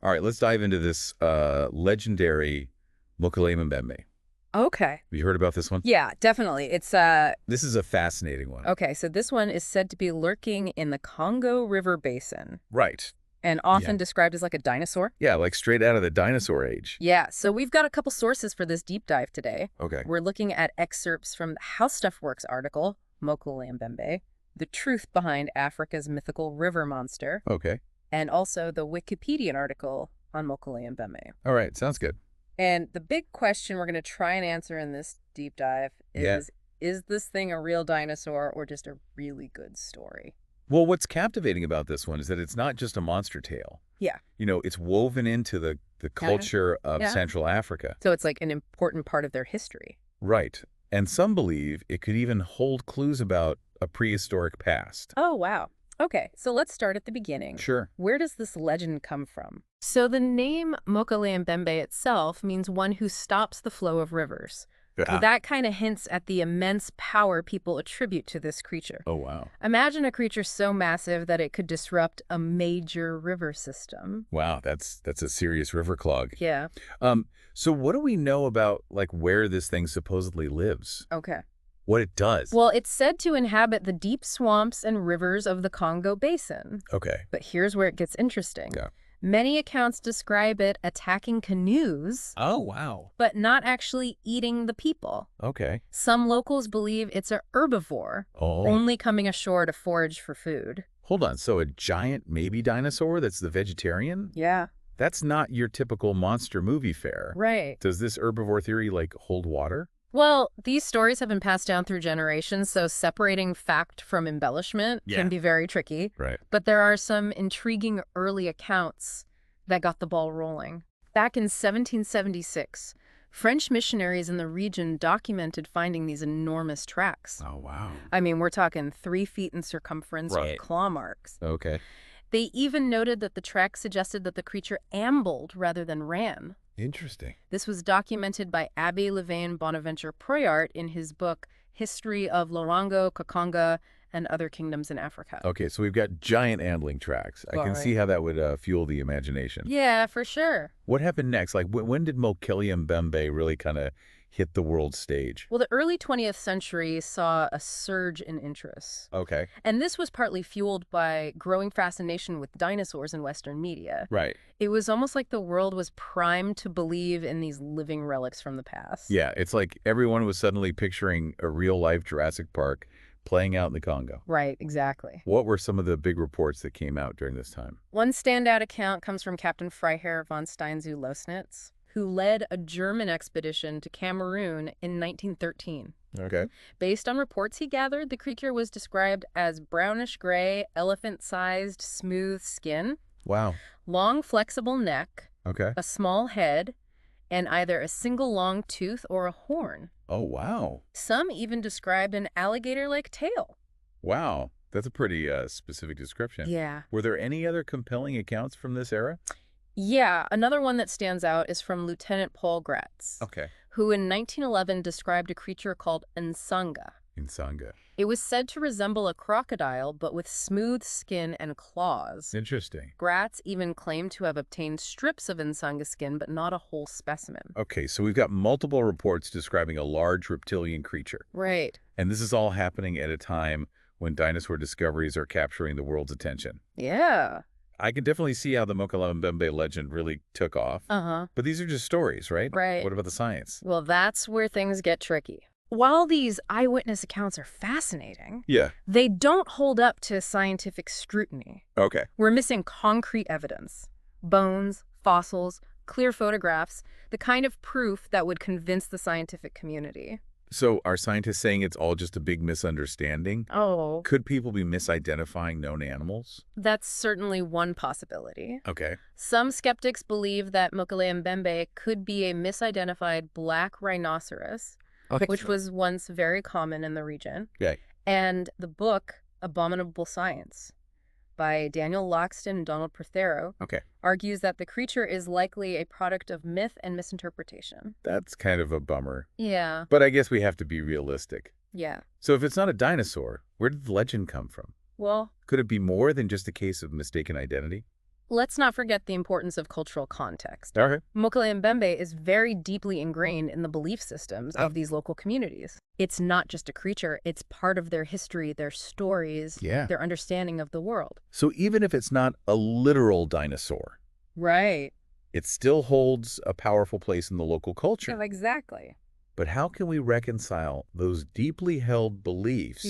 All right, let's dive into this legendary Mokele Mbembe. Okay. Have you heard about this one? Yeah, definitely. It's This is a fascinating one. okay, so this one is said to be lurking in the Congo River Basin Right. and Yeah. often described as like a dinosaur. Yeah, like straight out of the dinosaur age. Yeah, so we've got a couple sources for this deep dive today. Okay. We're looking at excerpts from the How Stuff Works article, Mokele Mbembe, The Truth Behind Africa's Mythical River Monster, Okay. and also the Wikipedian article on Mokele Mbembe. All right, sounds good. And the big question we're going to try and answer in this deep dive Yeah. is this thing a real dinosaur or just a really good story? Well, what's captivating about this one is that it's not just a monster tale. Yeah. You know, it's woven into the culture of Yeah. Central Africa. So it's like an important part of their history. Right. And some believe it could even hold clues about a prehistoric past. Oh, wow. Okay, so let's start at the beginning. Sure. Where does this legend come from? So the name Mokele Mbembe itself means one who stops the flow of rivers. Yeah. That kind of hints at the immense power people attribute to this creature. Oh, wow. Imagine a creature so massive that it could disrupt a major river system. Wow, that's a serious river clog. Yeah. So what do we know about, like, where this thing supposedly lives? Okay. What it does? Well, it's said to inhabit the deep swamps and rivers of the Congo Basin. Okay. But here's where it gets interesting. Yeah. Many accounts describe it attacking canoes, Oh, wow. but not actually eating the people. Okay. Some locals believe it's a herbivore, Oh. only coming ashore to forage for food. Hold on. So a giant maybe dinosaur that's the vegetarian? Yeah. That's not your typical monster movie fare. Right. Does this herbivore theory, like, hold water? Well, these stories have been passed down through generations, so separating fact from embellishment Yeah. can be very tricky. Right. But there are some intriguing early accounts that got the ball rolling. Back in 1776, French missionaries in the region documented finding these enormous tracks. Oh, wow. I mean, we're talking 3 feet in circumference with Right. claw marks. Okay. They even noted that the tracks suggested that the creature ambled rather than ran. Interesting. This was documented by Abbé Levain Bonaventure Proyart in his book, History of Lorango, Kakonga, and Other Kingdoms in Africa. Okay, so we've got giant ambling tracks. I can Right. see how that would fuel the imagination. Yeah, for sure. What happened next? Like, when did Mokele Mbembe really kind of hit the world stage? Well, the early 20th century saw a surge in interest. Okay. And this was partly fueled by growing fascination with dinosaurs in Western media. Right. It was almost like the world was primed to believe in these living relics from the past. Yeah, it's like everyone was suddenly picturing a real-life Jurassic Park playing out in the Congo. Right, exactly. What were some of the big reports that came out during this time? One standout account comes from Captain Freiherr von Steinzu-Losnitz, who led a German expedition to Cameroon in 1913. Okay. Based on reports he gathered, the creature was described as brownish-gray, elephant-sized, smooth skin, Wow. long, flexible neck, Okay. a small head, and either a single long tooth or a horn. Oh, wow. Some even described an alligator-like tail. Wow. That's a pretty specific description. Yeah. Were there any other compelling accounts from this era? Yeah, another one that stands out is from Lieutenant Paul Gratz, Okay. who in 1911 described a creature called Nsanga. Insanga. It was said to resemble a crocodile, but with smooth skin and claws. Interesting. Gratz even claimed to have obtained strips of Nsanga skin, but not a whole specimen. Okay, so we've got multiple reports describing a large reptilian creature. Right. And this is all happening at a time when dinosaur discoveries are capturing the world's attention. Yeah. I can definitely see how the Mokele Mbembe legend really took off. Uh-huh. But these are just stories, right? Right. What about the science? Well, that's where things get tricky. While these eyewitness accounts are fascinating, Yeah. they don't hold up to scientific scrutiny. Okay. We're missing concrete evidence. Bones, fossils, clear photographs, the kind of proof that would convince the scientific community. So are scientists saying it's all just a big misunderstanding? Oh, Could people be misidentifying known animals? that's certainly one possibility. Okay. Some skeptics believe that Mokele Mbembe could be a misidentified black rhinoceros, which was once very common in the region. Okay. And the book, Abominable Science, by Daniel Loxton and Donald Prothero, Okay. argues that the creature is likely a product of myth and misinterpretation. That's kind of a bummer. Yeah, But I guess we have to be realistic. yeah. So if it's not a dinosaur, where did the legend come from? Well, Could it be more than just a case of mistaken identity? Let's not forget the importance of cultural context. Okay. Mokele Mbembe is very deeply ingrained in the belief systems of these local communities. It's not just a creature, it's part of their history, their stories, Yeah. their understanding of the world. So even if it's not a literal dinosaur, Right. it still holds a powerful place in the local culture. Yeah, exactly. But how can we reconcile those deeply held beliefs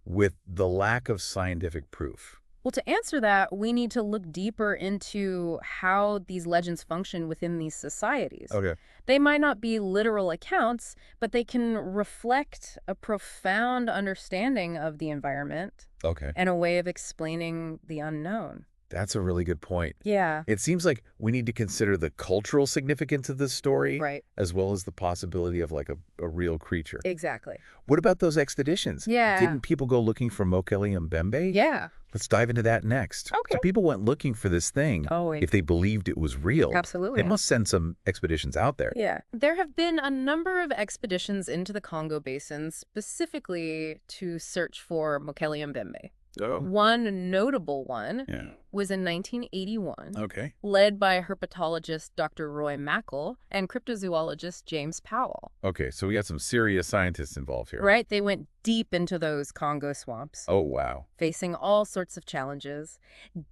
with the lack of scientific proof? Well, to answer that, we need to look deeper into how these legends function within these societies. Okay. They might not be literal accounts, but they can reflect a profound understanding of the environment Okay. and a way of explaining the unknown. That's a really good point. Yeah. It seems like we need to consider the cultural significance of this story, Right. as well as the possibility of like a real creature. Exactly. What about those expeditions? Yeah. Didn't people go looking for Mokele Mbembe? Yeah. Let's dive into that next. Okay. So people went looking for this thing if they believed it was real. Absolutely. They must send some expeditions out there. Yeah. There have been a number of expeditions into the Congo Basin specifically to search for Mokele Mbembe. Oh. One notable one Yeah. was in 1981, Okay. led by herpetologist Dr. Roy Mackle and cryptozoologist James Powell. Okay, so we got some serious scientists involved here. Right? They went deep into those Congo swamps, Oh, wow. facing all sorts of challenges.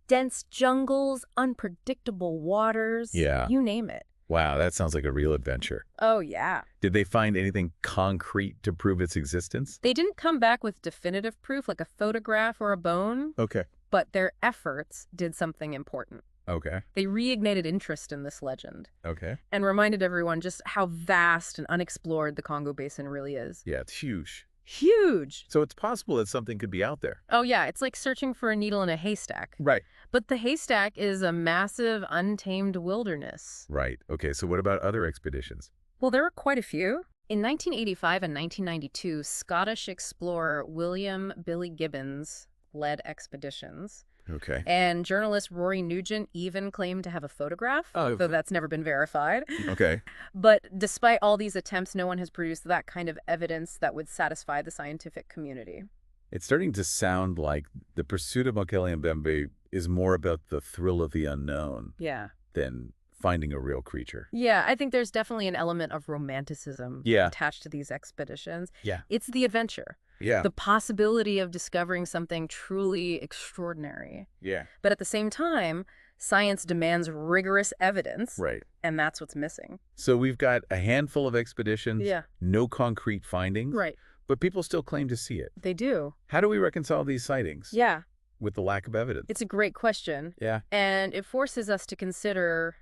Dense jungles, unpredictable waters. Yeah. You name it. Wow, that sounds like a real adventure. Oh, yeah. Did they find anything concrete to prove its existence? They didn't come back with definitive proof like a photograph or a bone, Okay. but their efforts did something important. Okay. They reignited interest in this legend Okay. and reminded everyone just how vast and unexplored the Congo Basin really is. Yeah, it's huge. Huge. So it's possible that something could be out there. Oh, yeah, it's like searching for a needle in a haystack. Right. But the haystack is a massive, untamed wilderness. Right. Okay, so what about other expeditions? Well, there were quite a few. In 1985 and 1992, Scottish explorer William Billy Gibbons led expeditions. Okay. And journalist Rory Nugent even claimed to have a photograph, Oh. though that's never been verified. Okay. But despite all these attempts, no one has produced that kind of evidence that would satisfy the scientific community. It's starting to sound like the pursuit of Mokele Mbembe is more about the thrill of the unknown Yeah. than finding a real creature. Yeah, I think there's definitely an element of romanticism attached to these expeditions. Yeah. It's the adventure, Yeah. the possibility of discovering something truly extraordinary. Yeah. But at the same time, science demands rigorous evidence, Right. and that's what's missing. So we've got a handful of expeditions, Yeah. no concrete findings, Right. but people still claim to see it. They do. How do we reconcile these sightings Yeah. with the lack of evidence? It's a great question. Yeah. And it forces us to consider,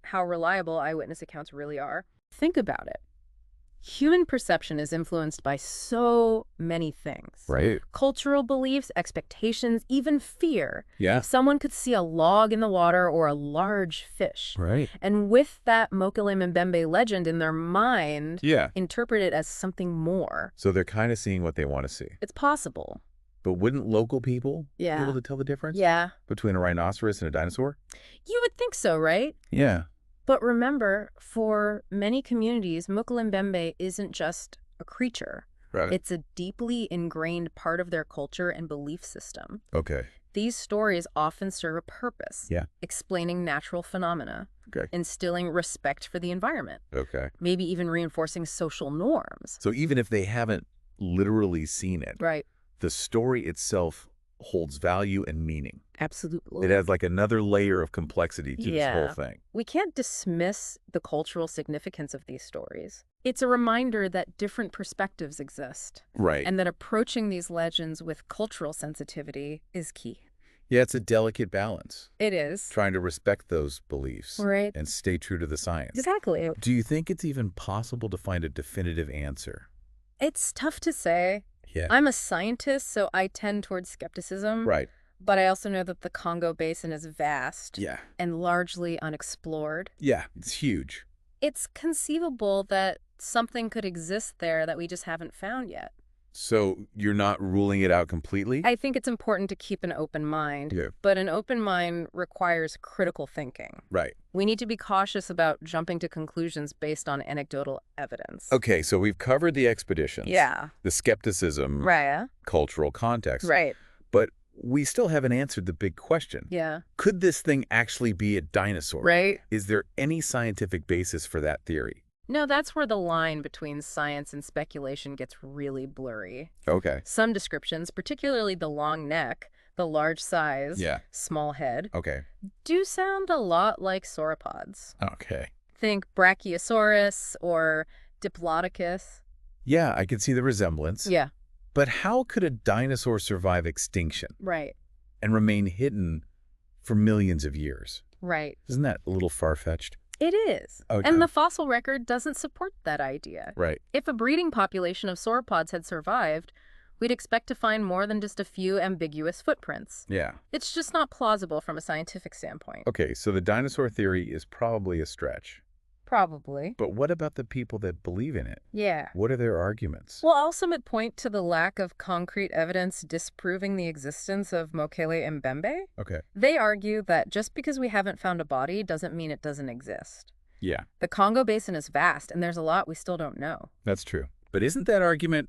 how reliable eyewitness accounts really are. Think about it. Human perception is influenced by so many things. Right. Cultural beliefs, expectations, even fear. Yeah. Someone could see a log in the water or a large fish. Right. And with that Mokele Mbembe legend in their mind, Yeah. interpret it as something more. So they're kind of seeing what they want to see. It's possible. But wouldn't local people be Yeah. able to tell the difference Yeah. between a rhinoceros and a dinosaur? You would think so, right? Yeah. But remember, for many communities, Mokele Mbembe isn't just a creature. Right. It's a deeply ingrained part of their culture and belief system. Okay. These stories often serve a purpose. Yeah. Explaining natural phenomena, Okay. instilling respect for the environment, Okay. maybe even reinforcing social norms. So even if they haven't literally seen it, Right. the story itself holds value and meaning. Absolutely. It adds like another layer of complexity to this whole thing. We can't dismiss the cultural significance of these stories. It's a reminder that different perspectives exist, Right. and that approaching these legends with cultural sensitivity is key. Yeah, it's a delicate balance, It is. trying to respect those beliefs Right. and stay true to the science. Exactly. Do you think it's even possible to find a definitive answer? It's tough to say. Yeah. I'm a scientist, so I tend towards skepticism. Right. But I also know that the Congo Basin is vast Yeah. and largely unexplored. Yeah, it's huge. It's conceivable that something could exist there that we just haven't found yet. So you're not ruling it out completely? I think it's important to keep an open mind, Yeah. but an open mind requires critical thinking. Right. We need to be cautious about jumping to conclusions based on anecdotal evidence. Okay, so we've covered the expeditions. Yeah. The skepticism. Right. Cultural context. Right. But we still haven't answered the big question. Yeah. Could this thing actually be a dinosaur? Right. Is there any scientific basis for that theory? No, that's where the line between science and speculation gets really blurry. Okay. Some descriptions, particularly the long neck, the large size, Yeah. small head, Okay. do sound a lot like sauropods. Okay. Think Brachiosaurus or Diplodocus. Yeah, I can see the resemblance. Yeah, But how could a dinosaur survive extinction right, and remain hidden for millions of years? right. Isn't that a little far-fetched? It is. Okay. And the fossil record doesn't support that idea. Right. If a breeding population of sauropods had survived, we'd expect to find more than just a few ambiguous footprints. Yeah. It's just not plausible from a scientific standpoint. Okay, so the dinosaur theory is probably a stretch. Probably. But what about the people that believe in it? Yeah. What are their arguments? Well, I'll submit point to the lack of concrete evidence disproving the existence of Mokele Mbembe. Okay. They argue that just because we haven't found a body doesn't mean it doesn't exist. Yeah, The Congo Basin is vast, and there's a lot we still don't know. that's true. But isn't that argument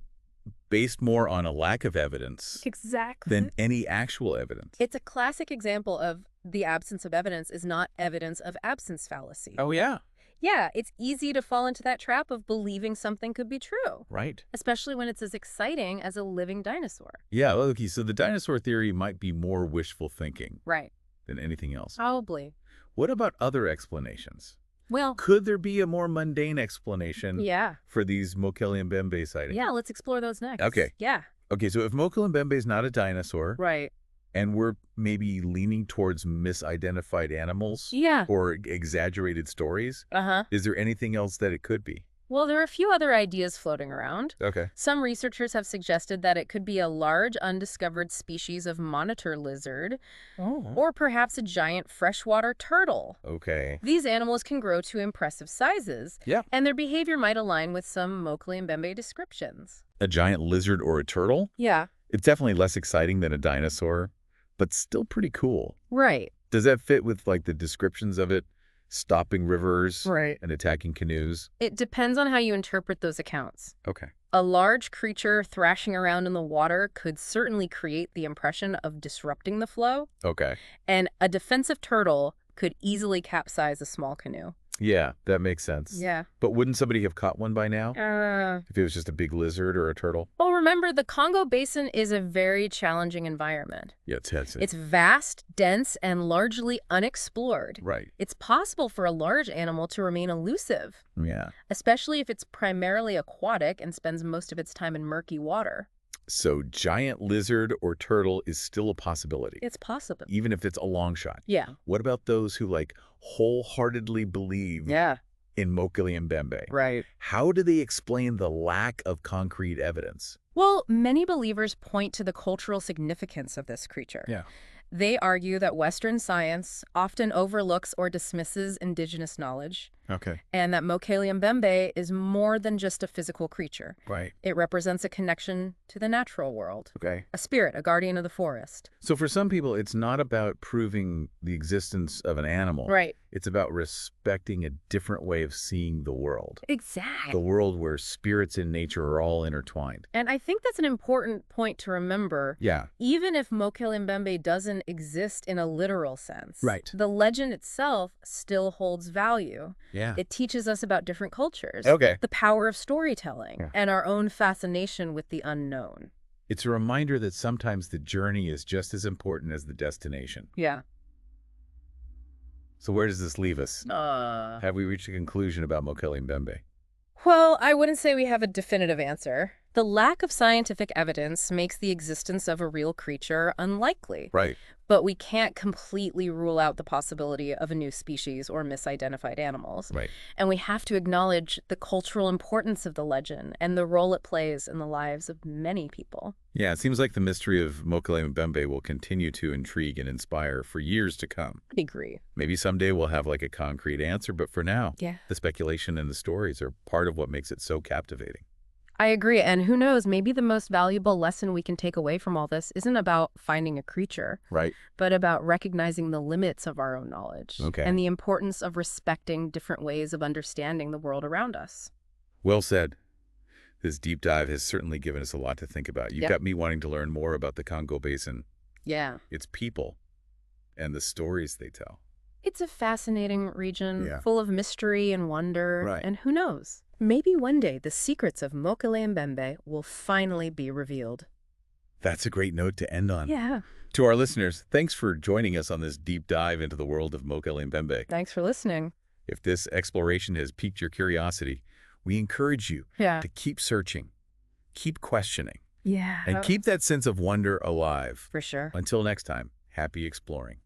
based more on a lack of evidence Exactly. than any actual evidence? It's a classic example of the absence of evidence is not evidence of absence fallacy. Oh, yeah. Yeah, it's easy to fall into that trap of believing something could be true, Right. especially when it's as exciting as a living dinosaur. Yeah, well, okay, so the dinosaur theory might be more wishful thinking Right. than anything else. Probably. What about other explanations? Well, Could there be a more mundane explanation yeah. for these Mokele Mbembe sightings? Yeah, let's explore those next. Okay. Yeah. Okay, so if Mokele Mbembe is not a dinosaur, Right. and we're maybe leaning towards misidentified animals Yeah. or exaggerated stories, Uh-huh. is there anything else that it could be? Well, there are a few other ideas floating around. Okay. Some researchers have suggested that it could be a large undiscovered species of monitor lizard, Oh. or perhaps a giant freshwater turtle. Okay. These animals can grow to impressive sizes, Yeah. and their behavior might align with some Mokele Mbembe descriptions. A giant lizard or a turtle? Yeah. It's definitely less exciting than a dinosaur, but still pretty cool. Right. Does that fit with, like, the descriptions of it stopping rivers Right. and attacking canoes? It depends on how you interpret those accounts. Okay. A large creature thrashing around in the water could certainly create the impression of disrupting the flow, Okay. and a defensive turtle could easily capsize a small canoe. Yeah, that makes sense. Yeah. But wouldn't somebody have caught one by now if it was just a big lizard or a turtle? Well, remember, the Congo Basin is a very challenging environment. Yeah, it's It's vast, dense, and largely unexplored. right. It's possible for a large animal to remain elusive, Yeah. especially if it's primarily aquatic and spends most of its time in murky water. So giant lizard or turtle is still a possibility, It's possible. even if it's a long shot. Yeah. What about those who, like, wholeheartedly believe Yeah. in Mokele Mbembe? Right. How do they explain the lack of concrete evidence? Well, many believers point to the cultural significance of this creature. Yeah. They argue that Western science often overlooks or dismisses indigenous knowledge, Okay. and that Mokele Mbembe is more than just a physical creature. Right. It represents a connection to the natural world, Okay. a spirit, a guardian of the forest. So for some people, it's not about proving the existence of an animal. Right. It's about respecting a different way of seeing the world. Exactly. The world where spirits and nature are all intertwined. And I think that's an important point to remember. Yeah. Even if Mokele Mbembe doesn't exist in a literal sense, Right. the legend itself still holds value. Yeah. It teaches us about different cultures, Okay. the power of storytelling, Yeah. and our own fascination with the unknown. It's a reminder that sometimes the journey is just as important as the destination. Yeah. So where does this leave us? Have we reached a conclusion about Mokele Mbembe? Well, I wouldn't say we have a definitive answer. The lack of scientific evidence makes the existence of a real creature unlikely. Right. But we can't completely rule out the possibility of a new species or misidentified animals. Right. And we have to acknowledge the cultural importance of the legend and the role it plays in the lives of many people. Yeah, it seems like the mystery of Mokele Mbembe will continue to intrigue and inspire for years to come. I agree. Maybe someday we'll have like a concrete answer, but for now, Yeah. the speculation and the stories are part of what makes it so captivating. I agree. And who knows, maybe the most valuable lesson we can take away from all this isn't about finding a creature, Right. but about recognizing the limits of our own knowledge Okay. and the importance of respecting different ways of understanding the world around us. Well said. This deep dive has certainly given us a lot to think about. You've Yep. got me wanting to learn more about the Congo Basin Yeah. its people, and the stories they tell. It's a fascinating region, Yeah. full of mystery and wonder. Right. And who knows? Maybe one day the secrets of Mokele Mbembe will finally be revealed. That's a great note to end on. Yeah. To our listeners, thanks for joining us on this deep dive into the world of Mokele Mbembe. Thanks for listening. If this exploration has piqued your curiosity, we encourage you to keep searching, keep questioning, Yeah. and keep that sense of wonder alive. For sure. Until next time, happy exploring.